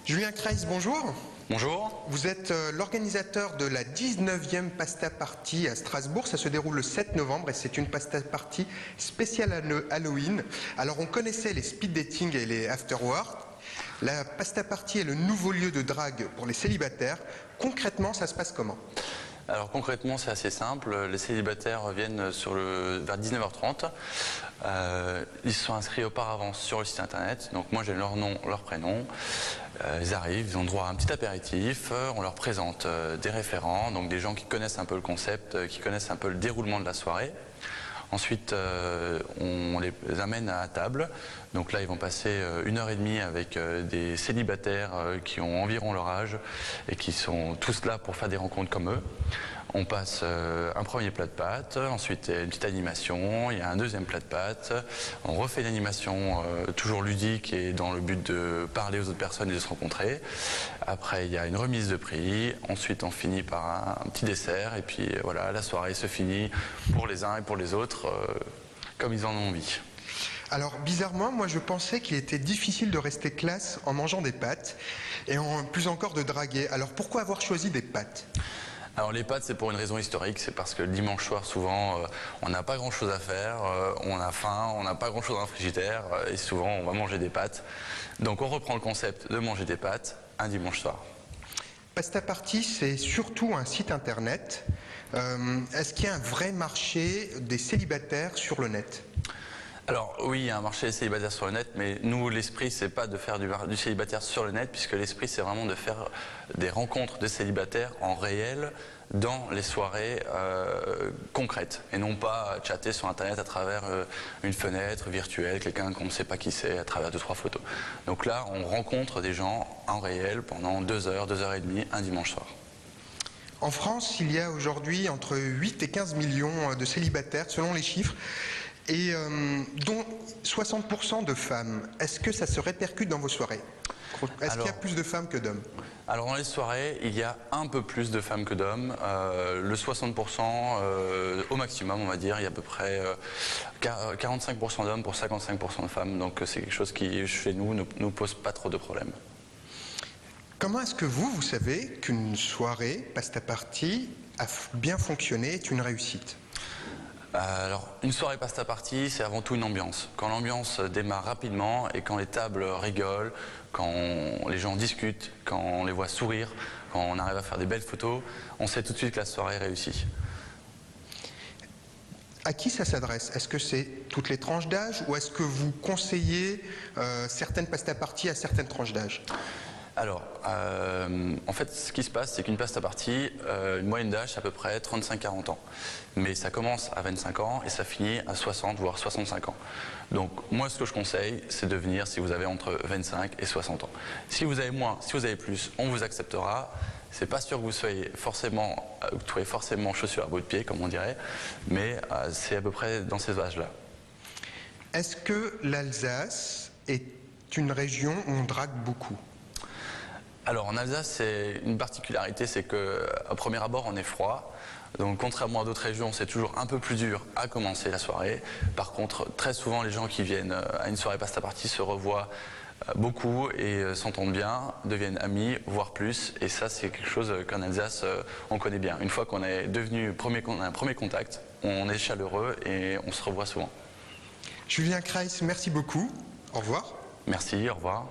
Julien Kreis, bonjour. Bonjour. Vous êtes l'organisateur de la 19e Pasta Party à Strasbourg. Ça se déroule le 7 novembre et c'est une Pasta Party spéciale Halloween. Alors on connaissait les speed dating et les afterwork. La Pasta Party est le nouveau lieu de drague pour les célibataires. Concrètement, ça se passe comment ? Alors concrètement, c'est assez simple. Les célibataires viennent vers 19h30. Ils se sont inscrits auparavant sur le site internet. Donc moi, j'ai leur nom, leur prénom. Ils arrivent, ils ont droit à un petit apéritif. On leur présente des référents, donc des gens qui connaissent un peu le concept, qui connaissent un peu le déroulement de la soirée. Ensuite, on les amène à table. Donc là, ils vont passer 1h30 avec des célibataires qui ont environ leur âge et qui sont tous là pour faire des rencontres comme eux. On passe un premier plat de pâtes, ensuite une petite animation, il y a un deuxième plat de pâtes. On refait une animation toujours ludique et dans le but de parler aux autres personnes et de se rencontrer. Après, il y a une remise de prix. Ensuite, on finit par un petit dessert. Et puis voilà, la soirée se finit pour les uns et pour les autres comme ils en ont envie. Alors bizarrement, moi je pensais qu'il était difficile de rester classe en mangeant des pâtes et plus encore de draguer. Alors pourquoi avoir choisi des pâtes ? Alors les pâtes, c'est pour une raison historique, c'est parce que le dimanche soir, souvent, on n'a pas grand-chose à faire, on a faim, on n'a pas grand-chose dans le frigidaire, et souvent, on va manger des pâtes. Donc on reprend le concept de manger des pâtes un dimanche soir. Pasta Party, c'est surtout un site internet. Est-ce qu'il y a un vrai marché des célibataires sur le net ? Alors oui, il y a un marché célibataire sur le net, mais nous, l'esprit, c'est pas de faire du célibataire sur le net, puisque l'esprit, c'est vraiment de faire des rencontres de célibataires en réel dans les soirées concrètes, et non pas chatter sur Internet à travers une fenêtre virtuelle, quelqu'un qu'on ne sait pas qui c'est, à travers 2-3 photos. Donc là, on rencontre des gens en réel pendant 2 heures, 2h30, un dimanche soir. En France, il y a aujourd'hui entre 8 et 15 millions de célibataires, selon les chiffres, et dont 60% de femmes. Est-ce que ça se répercute dans vos soirées ? Est-ce qu'il y a plus de femmes que d'hommes ? Alors dans les soirées, il y a un peu plus de femmes que d'hommes. Le 60% au maximum, on va dire. Il y a à peu près 45% d'hommes pour 55% de femmes. Donc c'est quelque chose qui, chez nous, ne nous pose pas trop de problèmes. Comment est-ce que vous savez qu'une soirée Pasta Party a bien fonctionné, est une réussite ? Alors, une soirée Pasta Party, c'est avant tout une ambiance. Quand l'ambiance démarre rapidement et quand les tables rigolent, quand les gens discutent, quand on les voit sourire, quand on arrive à faire des belles photos, on sait tout de suite que la soirée est réussie. À qui ça s'adresse ? Est-ce que c'est toutes les tranches d'âge ou est-ce que vous conseillez certaines Pasta Party à certaines tranches d'âge ? Alors, en fait, ce qui se passe, c'est qu'une Pasta Party, une moyenne d'âge, c'est à peu près 35-40 ans. Mais ça commence à 25 ans et ça finit à 60, voire 65 ans. Donc, moi, ce que je conseille, c'est de venir si vous avez entre 25 et 60 ans. Si vous avez moins, si vous avez plus, on vous acceptera. C'est pas sûr que vous trouvez forcément chaussures à bout de pied, comme on dirait, mais c'est à peu près dans ces âges-là. Est-ce que l'Alsace est une région où on drague beaucoup ? Alors en Alsace, c'est une particularité, c'est qu'à premier abord, on est froid. Donc contrairement à d'autres régions, c'est toujours un peu plus dur à commencer la soirée. Par contre, très souvent, les gens qui viennent à une soirée Pasta Party se revoient beaucoup et s'entendent bien, deviennent amis, voire plus. Et ça, c'est quelque chose qu'en Alsace, on connaît bien. Une fois qu'on est on a un premier contact, on est chaleureux et on se revoit souvent. Julien Kreis, merci beaucoup. Au revoir. Merci, au revoir.